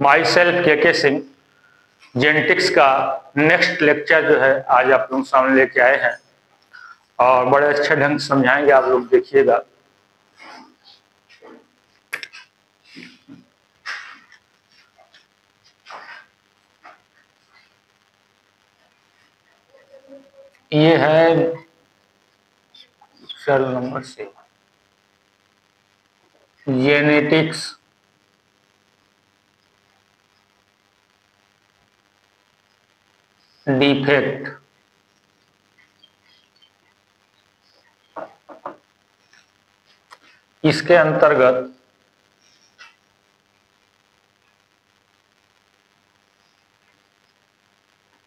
My self के Singh, genetics का next lecture जो है आज आप लोग सामने लेके आए हैं और बड़े अच्छे ढंग से समझाएंगे, आप लोग देखिएगा। ये है सेल नंबर 6, जेनेटिक्स डिफेक्ट। इसके अंतर्गत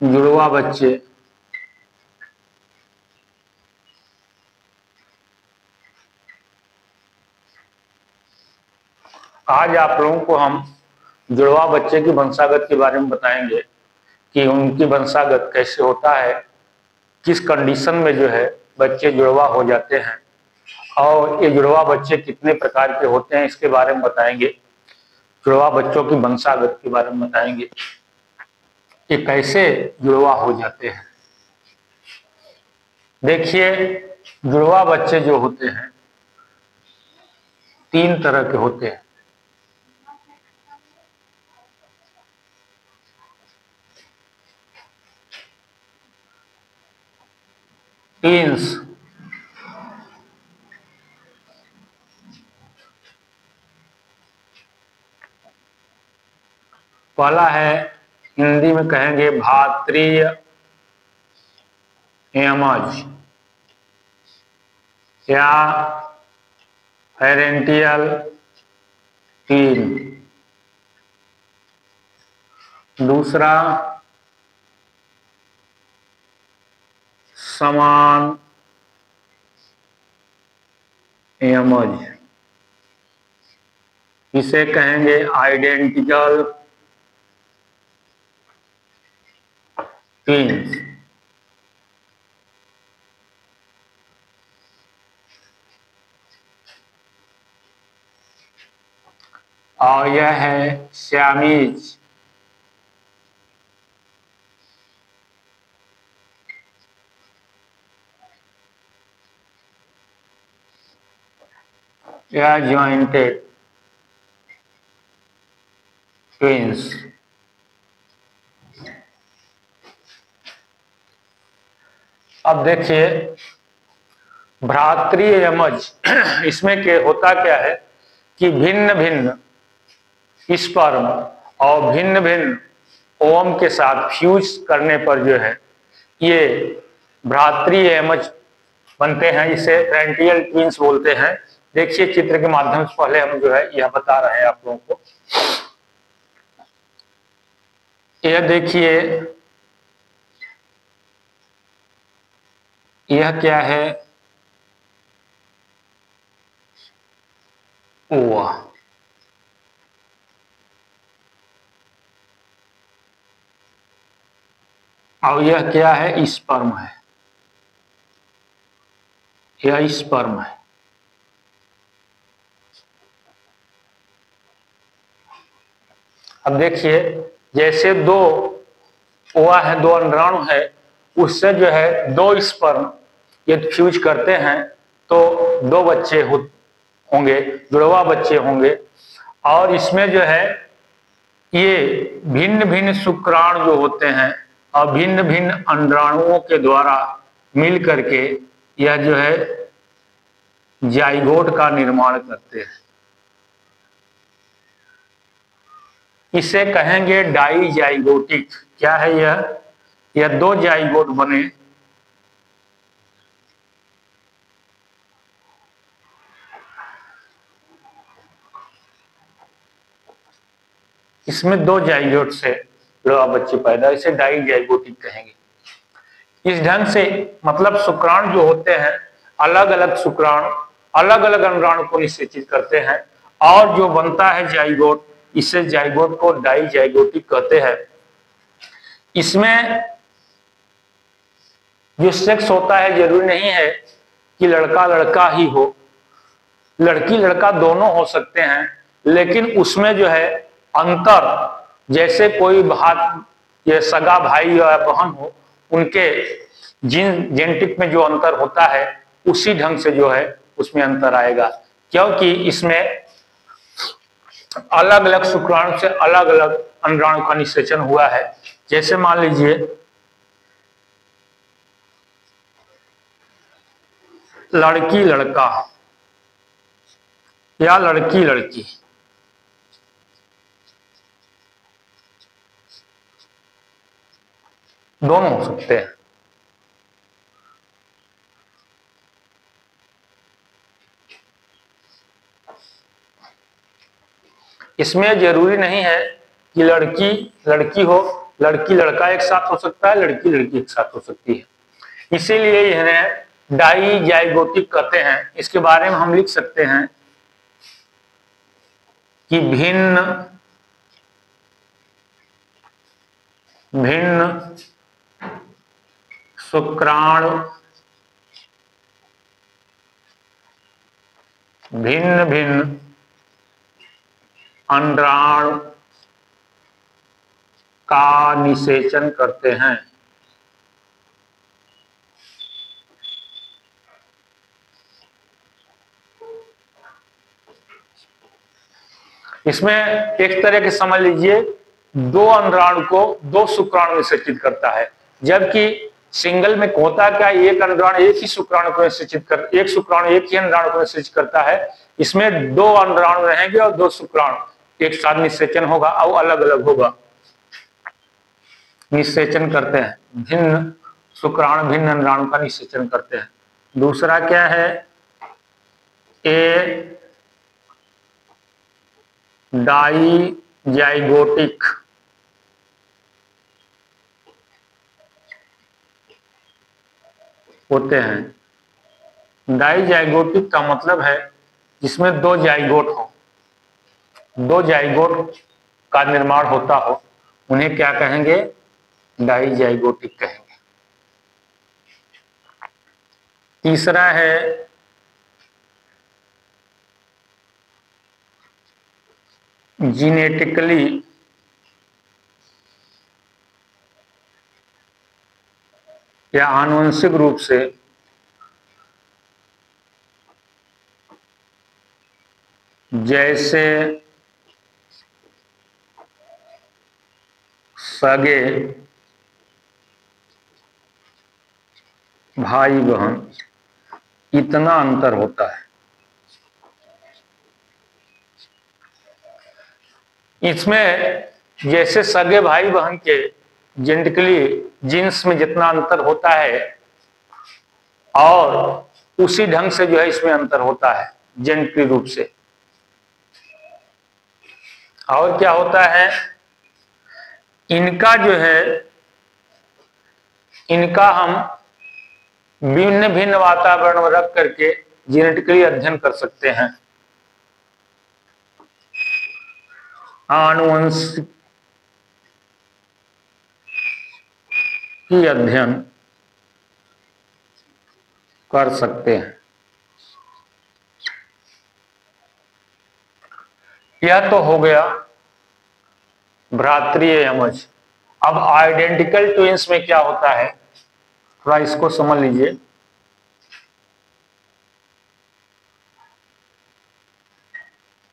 जुड़वा बच्चे आज आप लोगों को हम जुड़वा बच्चे की वंशागत के बारे में बताएंगे कि उनकी वंशागत कैसे होता है, किस कंडीशन में जो है बच्चे जुड़वा हो जाते हैं और ये जुड़वा बच्चे कितने प्रकार के होते हैं इसके बारे में बताएंगे। जुड़वा बच्चों की वंशागत के बारे में बताएंगे कि कैसे जुड़वा हो जाते हैं। देखिए, जुड़वा बच्चे जो होते हैं 3 तरह के होते हैं। ट्विंस, पहला है हिंदी में कहेंगे भातृय यमज या पेरेंटियल ट्विन। दूसरा समान यमज, इसे कहेंगे आइडेंटिकल ट्विंस। और यह है सियामीज, या जॉइंटेड ट्विंस। अब देखिए भ्रातृय यमज, इसमें क्या होता क्या है कि भिन्न भिन्न स्पर्म और भिन्न भिन्न ओवम के साथ फ्यूज करने पर जो है ये भ्रातृय यमज बनते हैं, इसे पेरेंटियल ट्विंस बोलते हैं। देखिए चित्र के माध्यम से पहले हम जो है यह बता रहे हैं आप लोगों को। यह देखिए, यह क्या है, ओवा, और यह क्या है, स्पर्म है, यह स्पर्म है। अब देखिए जैसे 2 ओवा है, 2 अंडाणु है, उससे जो है 2 स्पर्म यदि फ्यूज करते हैं तो 2 बच्चे होंगे, जुड़वा बच्चे होंगे। और इसमें जो है ये भिन्न भिन्न शुक्राणु जो होते हैं और भिन्न भिन्न अंडाणुओं के द्वारा मिल करके यह जो है जाइगोट का निर्माण करते हैं। इसे कहेंगे डाइजाइगोटिक। क्या है यह 2 जाइगोट बने, इसमें 2 जाइगोट से जुड़वा बच्चे पैदा, इसे डाइजाइगोटिक कहेंगे। इस ढंग से मतलब शुक्राणु जो होते हैं अलग अलग शुक्राणु अलग अलग अंडाणु को निषेचित करते हैं और जो बनता है जाइगोट, इसे जाइगोट को डाइजाइगोटिक कहते हैं। इसमें जो सेक्स होता है जरूरी नहीं है कि लड़का लड़का ही हो, लड़की लड़का दोनों हो सकते हैं, लेकिन उसमें जो है अंतर, जैसे कोई ये सगा भाई या बहन हो, उनके जेनेटिक में जो अंतर होता है उसी ढंग से जो है उसमें अंतर आएगा, क्योंकि इसमें अलग अलग शुक्राणु से अलग अलग अंडाणु का निषेचन हुआ है। जैसे मान लीजिए लड़की लड़का या लड़की लड़की, दोनों हो सकते हैं। इसमें जरूरी नहीं है कि लड़की लड़की हो, लड़की लड़का एक साथ हो सकता है, लड़की लड़की एक साथ हो सकती है। इसीलिए इन्हें डाइजाइगोटिक कहते हैं। इसके बारे में हम लिख सकते हैं कि भिन्न भिन्न शुक्राणु भिन्न भिन्न अंडाणु का निषेचन करते हैं। इसमें एक तरह के समझ लीजिए दो अंडाणु को दो शुक्राणु निषेचित करता है, जबकि सिंगल में होता क्या, एक अंडाणु एक ही शुक्राणु को निषेचित कर, एक शुक्राणु एक ही अंडाणु को निषेचित करता है। इसमें दो अंडाणु रहेंगे और दो शुक्राणु एक साथ निषेचन होगा और अलग अलग होगा। निषेचन करते हैं, भिन्न शुक्राणु भिन्न अंडाणु का निषेचन करते हैं। दूसरा क्या है, ए डाइजाइगोटिक होते हैं। डाइजाइगोटिक का मतलब है जिसमें दो जाइगोट हो, दो जाइगोट का निर्माण होता हो, उन्हें क्या कहेंगे, डाइजाइगोटिक कहेंगे। तीसरा है जीनेटिकली या आनुवंशिक रूप से जैसे सगे भाई बहन इतना अंतर होता है। इसमें जैसे सगे भाई बहन के जेनेटिकली जीन्स में जितना अंतर होता है और उसी ढंग से जो है इसमें अंतर होता है जेनेटिकली रूप से। और क्या होता है, इनका जो है इनका हम भिन्न भिन्न वातावरण में रख करके जेनेटिकली अध्ययन कर सकते हैं, आनुवंशिक की अध्ययन कर सकते हैं। यह तो हो गया भ्रातृय यमज। अब आइडेंटिकल ट्विंस में क्या होता है, थोड़ा इसको समझ लीजिए।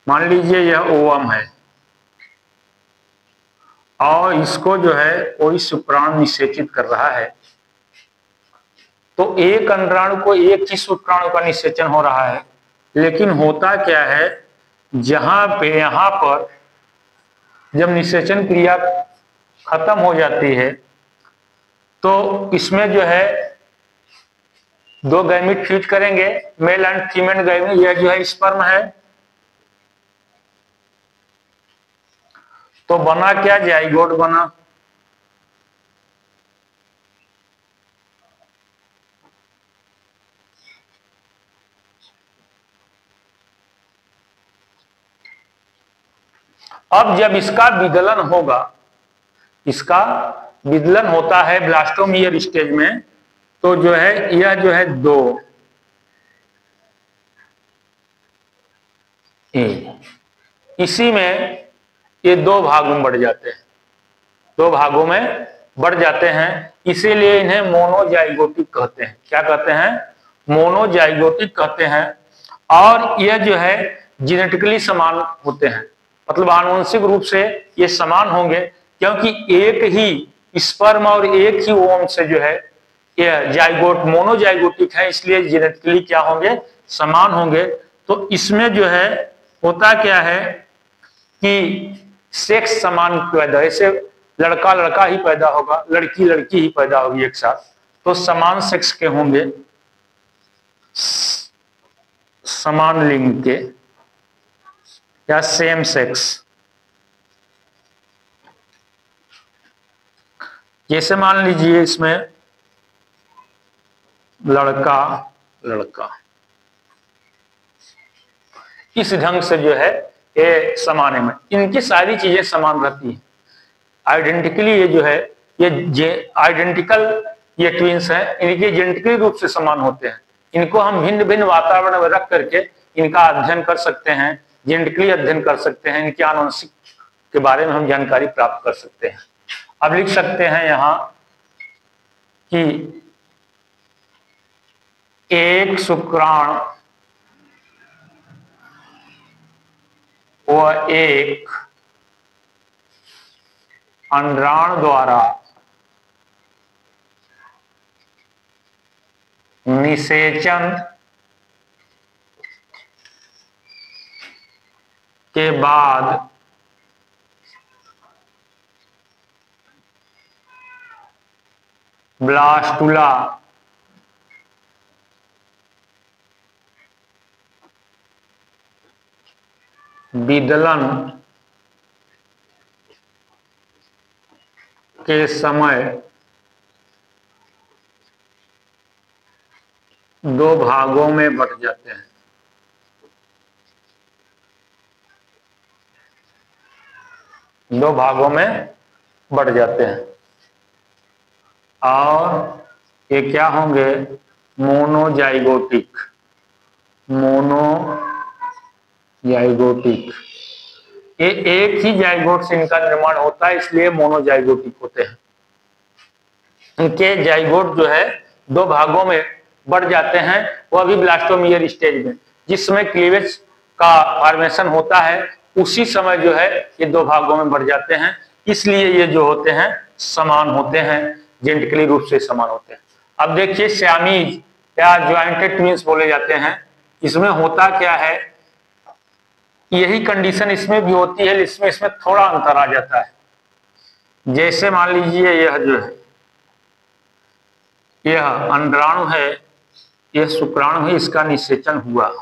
मान लीजिए यह ओवम है और इसको जो है कोई शुक्राणु निषेचित कर रहा है, तो एक अंडाणु को एक ही शुक्राणु का निषेचन हो रहा है। लेकिन होता क्या है, यहां पर जब निषेचन क्रिया खत्म हो जाती है तो इसमें जो है दो गैमीट फ्यूज करेंगे, मेल एंड फीमेल गैमीट। यह जो है स्पर्म है, तो बना क्या, जाइगोट बना। अब जब इसका विदलन होगा, इसका विदलन होता है ब्लास्टोमियर स्टेज में, तो जो है यह जो है दो इसी में ये दो भागों में बढ़ जाते हैं, दो भागों में बढ़ जाते हैं, इसीलिए इन्हें मोनोजाइगोटिक कहते हैं। क्या कहते हैं? मोनोजाइगोटिक कहते हैं। और यह जो है जेनेटिकली समान होते हैं, मतलब आनुवंशिक रूप से ये समान होंगे, क्योंकि एक ही स्पर्म और एक ही ओवम से जो है ये जाइगोट मोनोजाइगोटिक है, इसलिए जेनेटिकली क्या होंगे? समान होंगे। तो इसमें जो है होता क्या है कि सेक्स समान पैदा, ऐसे लड़का लड़का ही पैदा होगा, लड़की लड़की ही पैदा होगी एक साथ, तो समान सेक्स के होंगे, समान लिंग के या सेम सेक्स। जैसे मान लीजिए इसमें लड़का लड़का, इस ढंग से जो है ये समान है, इनकी सारी चीजें समान रहती हैं आइडेंटिकली। ये जो है ये आइडेंटिकल ये ट्विंस हैं, इनके जेनेटिकली रूप से समान होते हैं। इनको हम भिन्न भिन्न वातावरण में रख करके इनका अध्ययन कर सकते हैं, जेनेटिकली अध्ययन कर सकते हैं, इनके आनुवंशिक के बारे में हम जानकारी प्राप्त कर सकते हैं। अब लिख सकते हैं यहां कि एक शुक्राणु व एक अंडाणु द्वारा निषेचन के बाद ब्लास्टुला विदलन के समय दो भागों में बट जाते हैं। दो भागों में बढ़ जाते हैं और ये क्या होंगे? मोनोजाइगोटिक। मोनोजाइगोटिक, ये एक ही जाइगोट से इनका निर्माण होता है, इसलिए मोनोजाइगोटिक होते हैं। इनके जाइगोट जो है दो भागों में बढ़ जाते हैं, वो अभी ब्लास्टोमियर स्टेज में, जिस समय क्लीवेज का फॉर्मेशन होता है उसी समय जो है ये दो भागों में बढ़ जाते हैं, इसलिए ये जो होते हैं समान होते हैं, जेनेटिकली रूप से समान होते हैं। अब देखिए सियामीज या ज्वाइंटेड ट्विंस बोले जाते हैं, इसमें होता क्या है? यही कंडीशन इसमें भी होती है, इसमें थोड़ा अंतर आ जाता है। जैसे मान लीजिए यह जो है यह अंडाणु है, यह शुक्राणु है, इसका निषेचन हुआ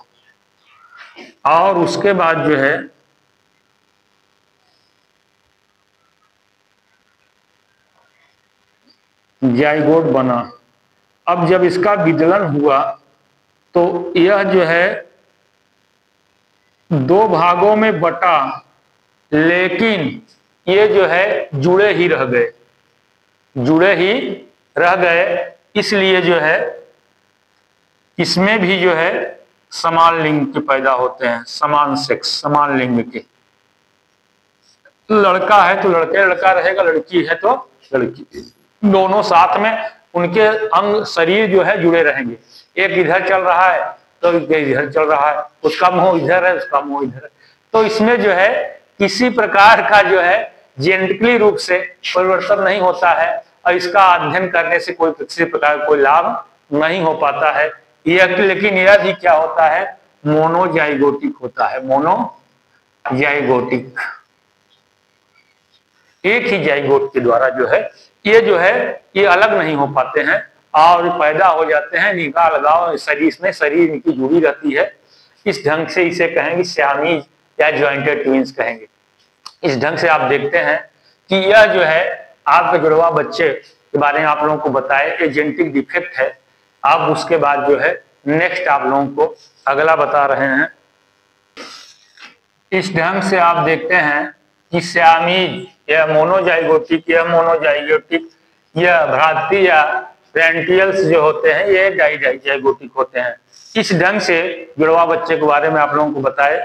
और उसके बाद जो है जाइगोट बना। अब जब इसका विदलन हुआ तो यह जो है दो भागों में बटा, लेकिन ये जो है जुड़े ही रह गए, जुड़े ही रह गए, इसलिए जो है इसमें भी जो है समान लिंग के पैदा होते हैं, समान सेक्स, समान लिंग के। लड़का है तो लड़के लड़का रहेगा, लड़की है तो लड़की, दोनों साथ में उनके अंग शरीर जो है जुड़े रहेंगे। एक इधर चल रहा है तो इधर चल रहा है, उसका मुंह इधर है, उसका मुंह इधर है, तो इसमें जो है किसी प्रकार का जो है जेनेटिकली रूप से परिवर्तन नहीं होता है और इसका अध्ययन करने से कोई किसी प्रकार कोई लाभ नहीं हो पाता है। लेकिन यह भी क्या होता है? मोनोजाइगोटिक होता है, मोनोजाइगोटिक। एक ही जाइगोट के द्वारा जो है ये अलग नहीं हो पाते हैं और पैदा हो जाते हैं, निकाह लगाओ शरीर में, शरीर इनकी जुड़ी रहती है। इस ढंग से इसे कहेंगे सियामीज या ज्वाइंटेड ट्विंस कहेंगे। इस ढंग से आप देखते हैं कि यह जो है आपके जुड़वा बच्चे के बारे में आप लोगों को बताए, ये जेनेटिक डिफेक्ट है। आप उसके बाद जो है नेक्स्ट आप लोगों को अगला बता रहे हैं। इस ढंग से आप देखते हैं कि सियामीज या मोनोजाइगोटिक या मोनोजाइगोटिक या भ्रातृ या पेरेंटियल्स जो होते हैं ये डाइजाइगोटिक होते हैं। इस ढंग से जुड़वा बच्चे के बारे में आप लोगों को बताए।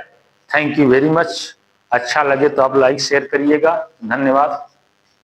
Thank you very much. अच्छा लगे तो आप लाइक शेयर करिएगा। धन्यवाद।